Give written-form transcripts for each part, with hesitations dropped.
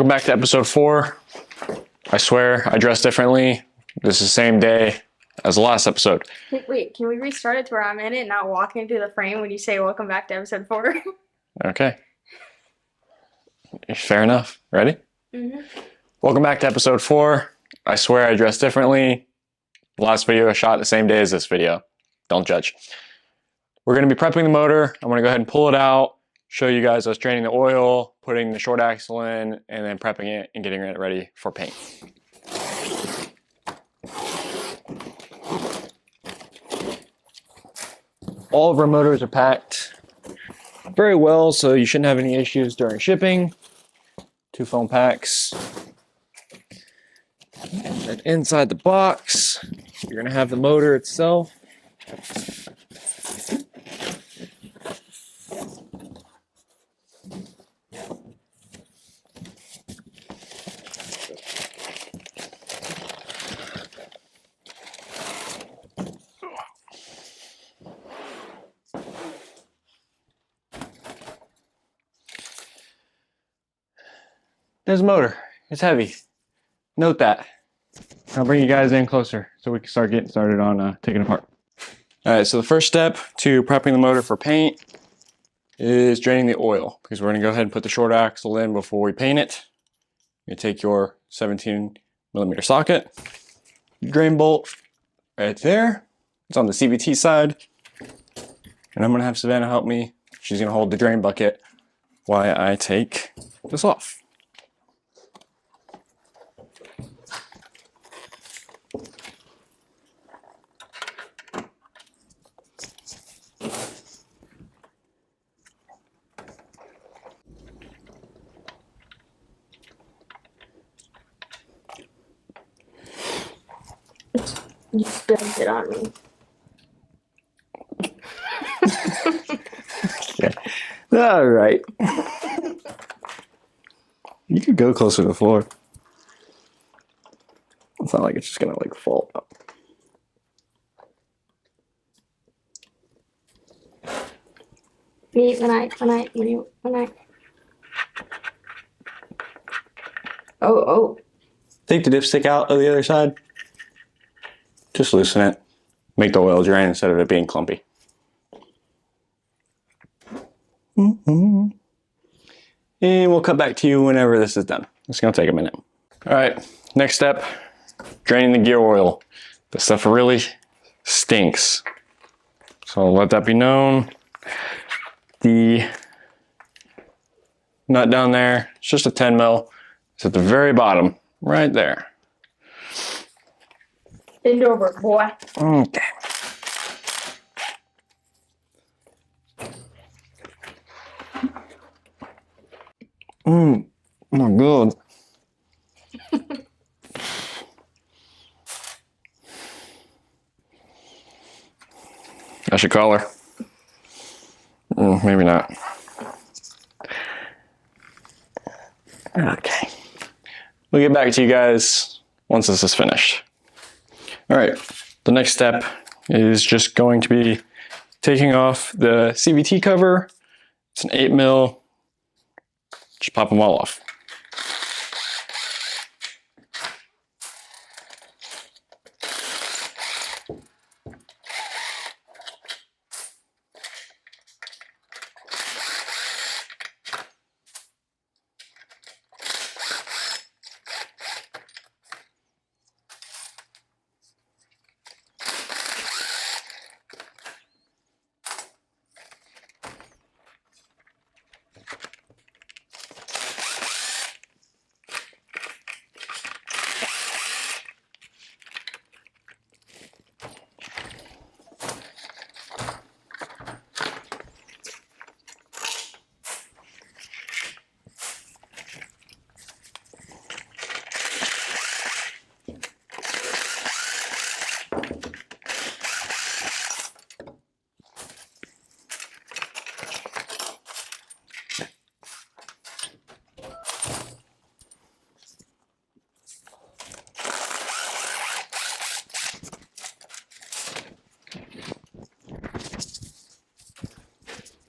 Welcome back to episode 4. I swear I dress differently. This is the same day as the last episode. Wait, can we restart it to where I'm in it and not walking into the frame when you say welcome back to episode 4? Okay. Fair enough. Ready? Mm-hmm. Welcome back to episode 4. I swear I dress differently. The last video I shot the same day as this video. Don't judge. We're going to be prepping the motor. I'm going to go ahead and pull it out, show you guys us draining the oil, putting the short axle in, and then prepping it and getting it ready for paint. All of our motors are packed very well, so you shouldn't have any issues during shipping. 2 foam packs. And then inside the box, you're going to have the motor itself. There's the motor. It's heavy. Note that. I'll bring you guys in closer so we can start getting started on taking it apart. Alright, so the first step to prepping the motor for paint is draining the oil, because we're going to go ahead and put the short axle in before we paint it. You take your 17mm socket, drain bolt right there. It's on the CVT side. And I'm going to have Savannah help me. She's going to hold the drain bucket while I take this off. You spilled it on me. Okay. All right. You could go closer to the floor. It's not like it's just gonna like fall up. When I. Oh. Take the dipstick out of the other side. Just loosen it. Make the oil drain instead of it being clumpy. And we'll cut back to you whenever this is done. It's gonna take a minute. All right, next step, draining the gear oil. This stuff really stinks. So let that be known. The nut down there, it's just a 10 mil. It's at the very bottom, right there. Bend over, boy. Okay. Oh my God. I should call her. Maybe not. Okay. We'll get back to you guys once this is finished. All right, the next step is just going to be taking off the CVT cover. It's an 8mm. Just pop them all off.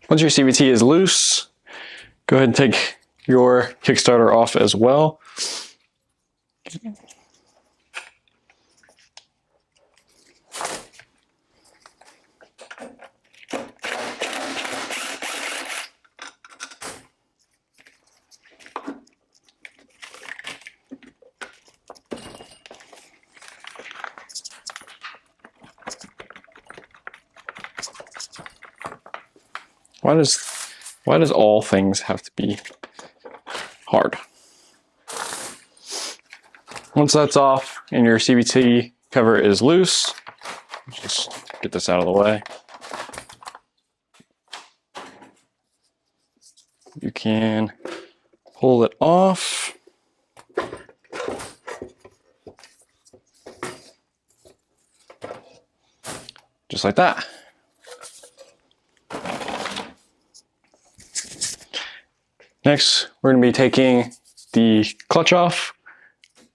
Once your CVT is loose, go ahead and take your Kickstarter off as well. Why does all things have to be hard? Once that's off and your CVT cover is loose, just get this out of the way. You can pull it off. Just like that. Next, we're going to be taking the clutch off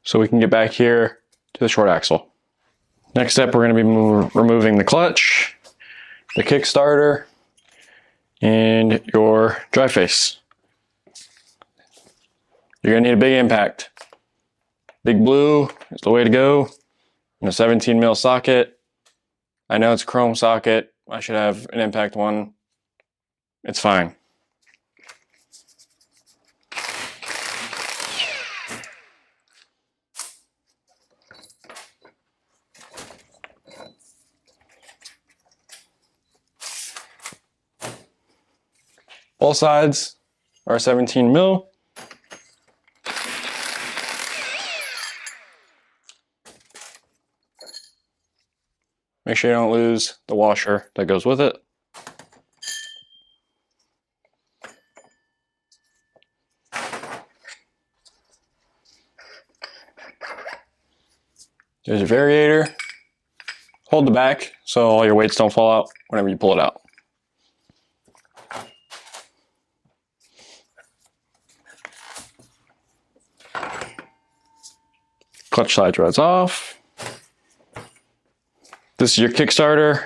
so we can get back here to the short axle. Next step, we're going to be removing the clutch, the Kickstarter, and your dry face. You're going to need a big impact. Big blue is the way to go. And a 17 mil socket. I know it's a chrome socket. I should have an impact one. It's fine. Both sides are 17 mil. Make sure you don't lose the washer that goes with it. There's your variator. Hold the back so all your weights don't fall out whenever you pull it out. Clutch side threads off. This is your Kickstarter.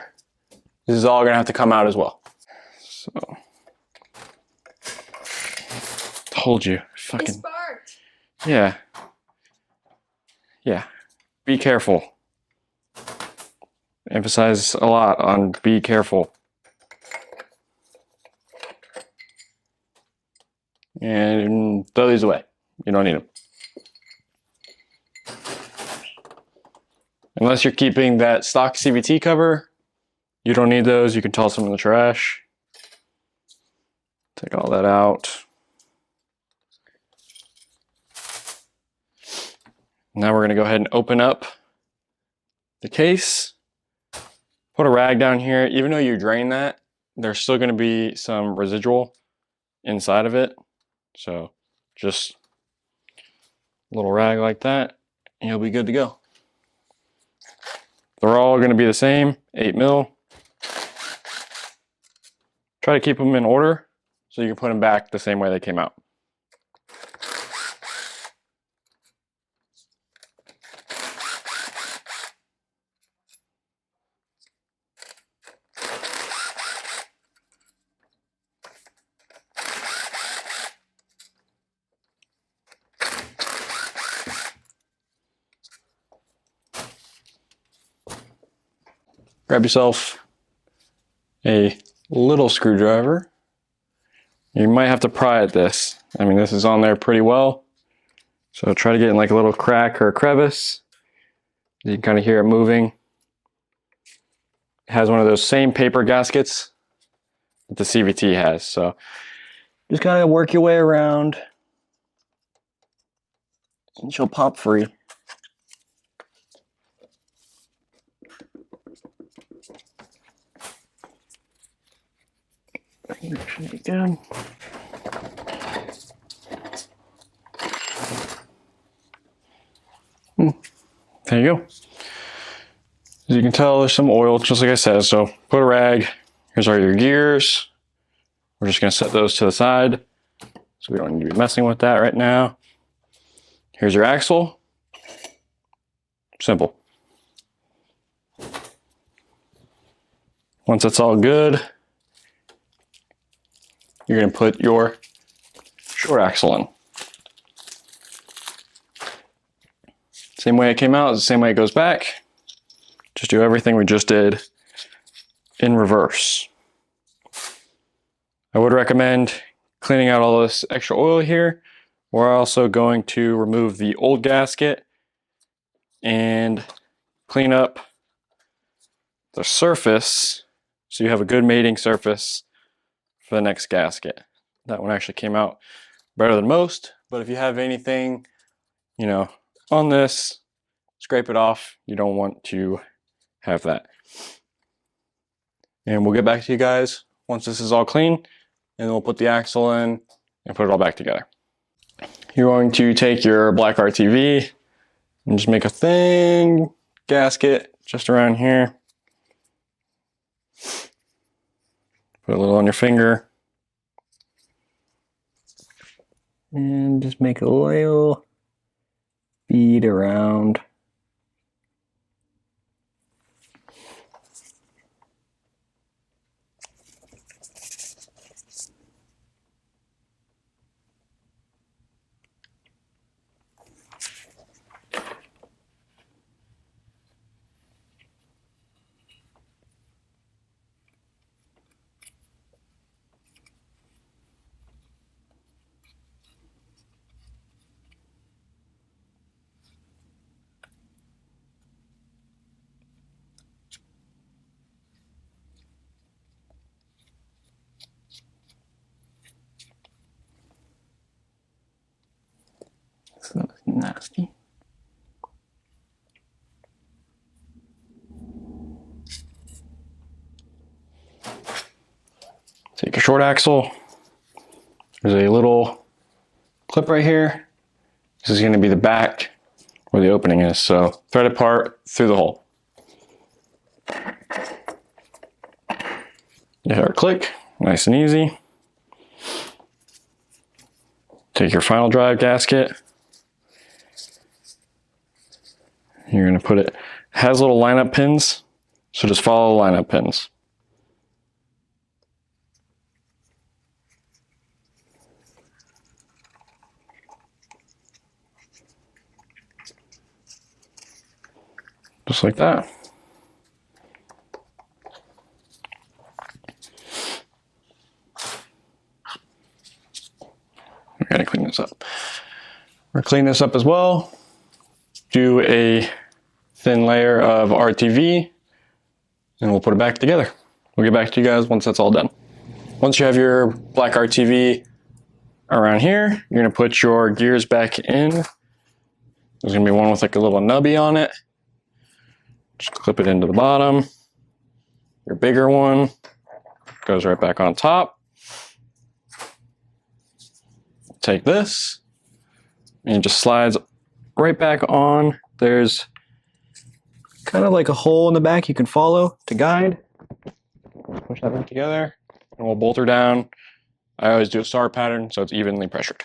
This is all gonna have to come out as well. So, told you, fucking. It sparked. Yeah. Yeah. Be careful. Emphasize a lot on be careful. And throw these away. You don't need them. Unless you're keeping that stock CVT cover, you don't need those. You can toss them in the trash. Take all that out. Now we're going to go ahead and open up the case. Put a rag down here. Even though you drain that, there's still going to be some residual inside of it. So just a little rag like that, and you'll be good to go. They're all going to be the same, 8 mil. Try to keep them in order so you can put them back the same way they came out. Grab yourself a little screwdriver. You might have to pry at this. I mean, this is on there pretty well. So try to get in like a little crack or a crevice. You can kind of hear it moving. It has one of those same paper gaskets that the CVT has. So just kind of work your way around and she'll pop free. Good. There you go. As you can tell, there's some oil, just like I said. So put a rag. Here's all your gears. We're just going to set those to the side, so we don't need to be messing with that right now. Here's your axle. Simple. Once that's all good, you're going to put your short axle in. Same way it came out is the same way it goes back. Just do everything we just did in reverse. I would recommend cleaning out all this extra oil here. We're also going to remove the old gasket and clean up the surface so you have a good mating surface for the next gasket. That one actually came out better than most, but if you have anything, you know, on this, scrape it off. You don't want to have that. And we'll get back to you guys once this is all clean, and then we'll put the axle in and put it all back together. You're going to take your black RTV and just make a thin gasket just around here. Put a little on your finger. And just make a little bead around. So that was nasty. Take your short axle. There's a little clip right here. This is going to be the back where the opening is. So thread it apart through the hole. You hit our click, nice and easy. Take your final drive gasket. You're going to put it, has little lineup pins, so just follow the lineup pins. Just like that. We gotta clean this up. We're gonna clean this up as well. Do a thin layer of RTV, and we'll put it back together. We'll get back to you guys once that's all done. Once you have your black RTV around here, you're gonna put your gears back in. There's gonna be one with like a little nubby on it. Just clip it into the bottom. Your bigger one goes right back on top. Take this, and it just slides right back on. There's kind of like a hole in the back you can follow to guide. Push that back together, and we'll bolt her down. I always do a star pattern so it's evenly pressured.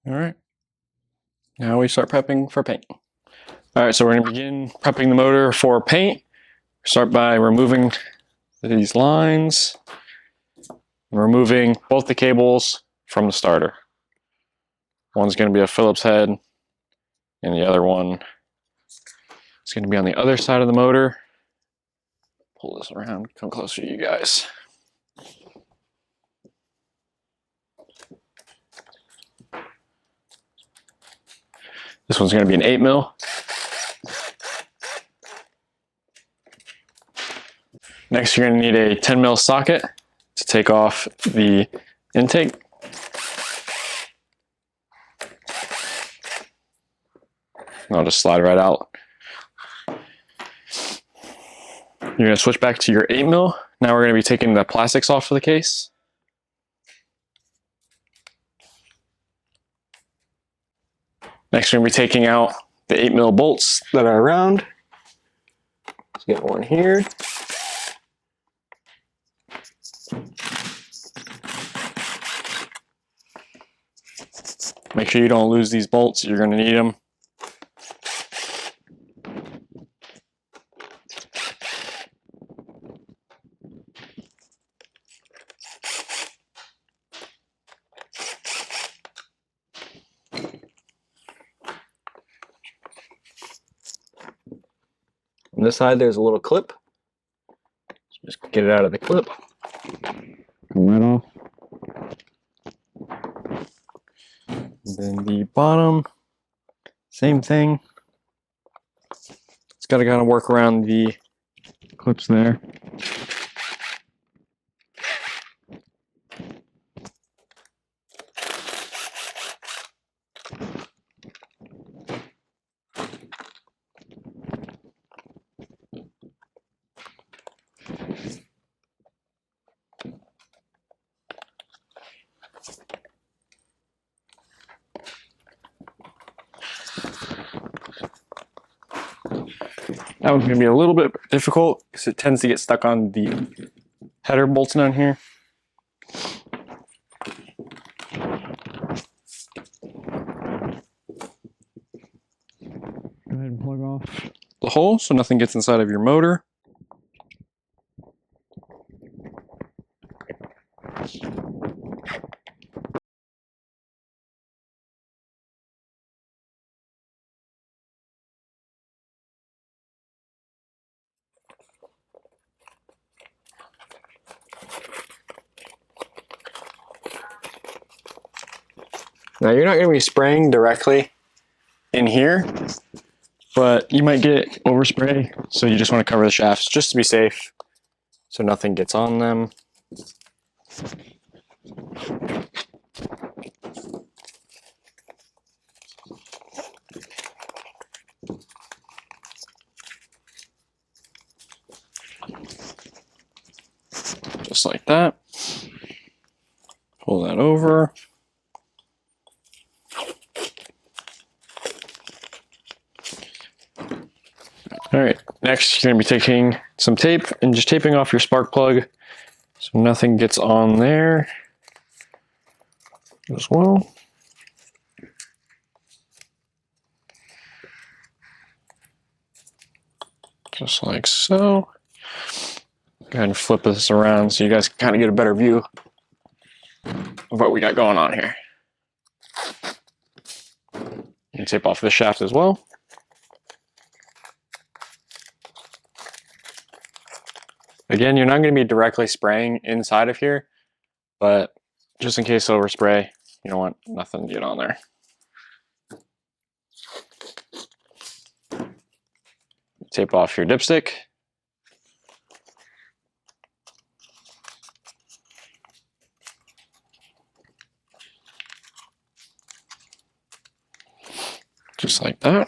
All right, now we start prepping for paint. All right, so we're gonna begin prepping the motor for paint. Start by removing these lines, removing both the cables from the starter. One's gonna be a Phillips head, and the other one is gonna be on the other side of the motor. Pull this around, come closer to you guys. This one's going to be an 8 mil. Next, you're going to need a 10 mil socket to take off the intake. I'll just slide right out. You're going to switch back to your 8 mil. Now we're going to be taking the plastics off of the case. Next, we're going to be taking out the 8 mil bolts that are around. Let's get one here. Make sure you don't lose these bolts. You're going to need them. On this side, there's a little clip. Just get it out of the clip. Come right off. And then the bottom, same thing. It's got to kind of work around the clips there. That one's going to be a little bit difficult because it tends to get stuck on the header bolts down here. Go ahead and plug off the hole so nothing gets inside of your motor. Now you're not going to be spraying directly in here, but you might get overspray, so you just want to cover the shafts just to be safe so nothing gets on them. Just like that. Pull that over. All right, next you're going to be taking some tape and just taping off your spark plug so nothing gets on there as well. Just like so. Go ahead and flip this around so you guys can kind of get a better view of what we got going on here. You can tape off the shaft as well. Again, you're not going to be directly spraying inside of here, but just in case of overspray, you don't want nothing to get on there. Tape off your dipstick. Just like that.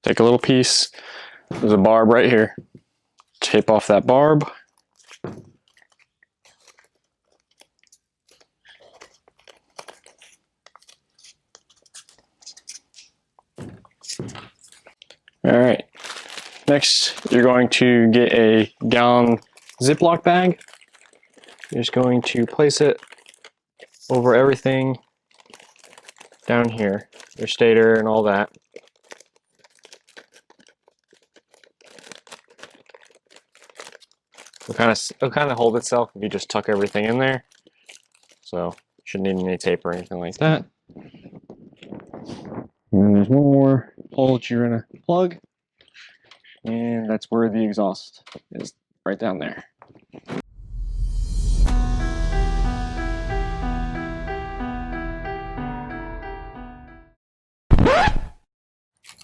Take a little piece, there's a barb right here. Tape off that barb. All right, next you're going to get a gallon Ziploc bag. You're just going to place it over everything down here, your stator and all that. It'll kind of hold itself if you just tuck everything in there. So shouldn't need any tape or anything like that. And then there's one more hole that you're gonna plug, and that's where the exhaust is, right down there.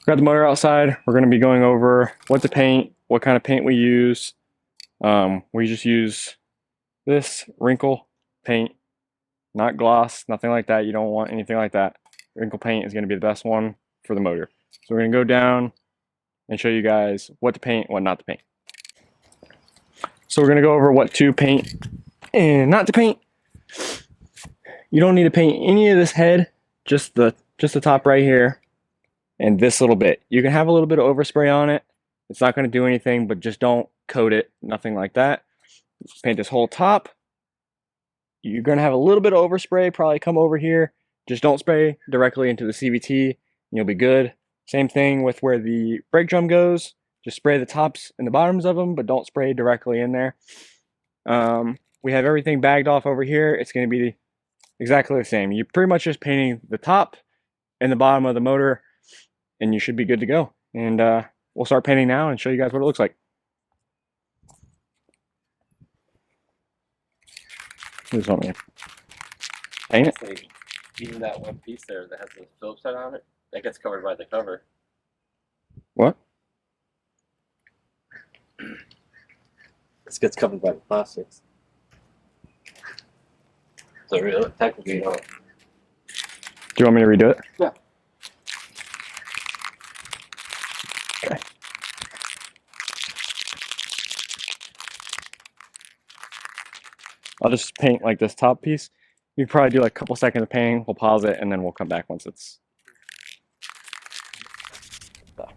got the motor outside. We're going to be going over what to paint, what kind of paint we use. We just use this wrinkle paint, not gloss, nothing like that. You don't want anything like that. Wrinkle paint is going to be the best one for the motor. So we're going to go down and show you guys what to paint, what not to paint. So we're going to go over what to paint and not to paint. You don't need to paint any of this head, just the top right here and this little bit. You can have a little bit of overspray on it. It's not going to do anything, but just don't coat it, nothing like that. Paint this whole top. You're going to have a little bit of overspray probably come over here. Just don't spray directly into the CVT and you'll be good. Same thing with where the brake drum goes. Just spray the tops and the bottoms of them, but don't spray directly in there. We have everything bagged off over here. It's going to be exactly the same. You're pretty much just painting the top and the bottom of the motor, and you should be good to go. And we'll start painting now and show you guys what it looks like. Just want me to paint it. Like, even that one piece there that has the Phillips head on it, that gets covered by the cover. What? This gets covered by the plastics. So really, technically, you don't. Do you want me to redo it? Yeah. Okay. I'll just paint like this top piece. You can probably do like a couple seconds of painting. We'll pause it and then we'll come back once it's done.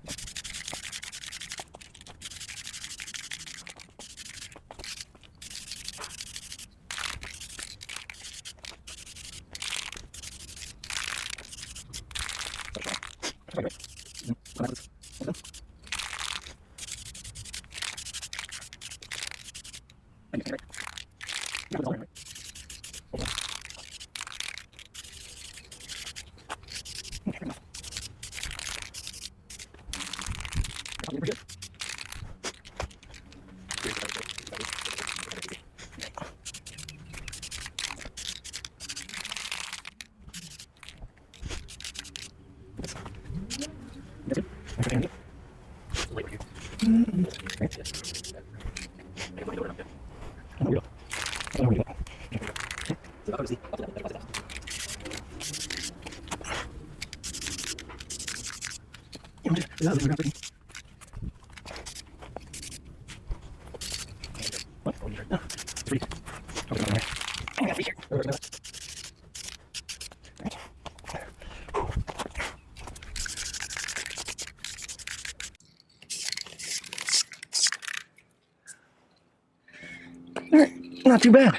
Not too bad.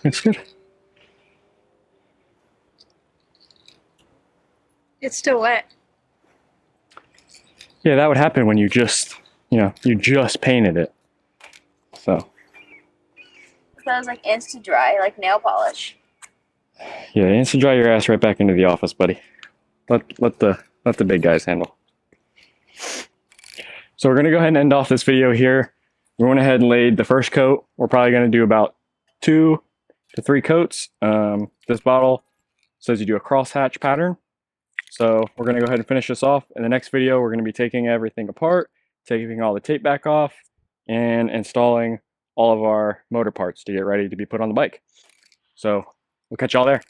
It's good. It's still wet. Yeah, that would happen when you just, you just painted it. So. That was like instant dry, like nail polish. Yeah, instant dry your ass right back into the office, buddy. Let the big guys handle. So we're gonna go ahead and end off this video here. We went ahead and laid the first coat. We're probably gonna do about 2 to 3 coats. This bottle says you do a crosshatch pattern. So we're gonna go ahead and finish this off. In the next video, we're gonna be taking everything apart, taking all the tape back off, and installing all of our motor parts to get ready to be put on the bike. So we'll catch y'all there.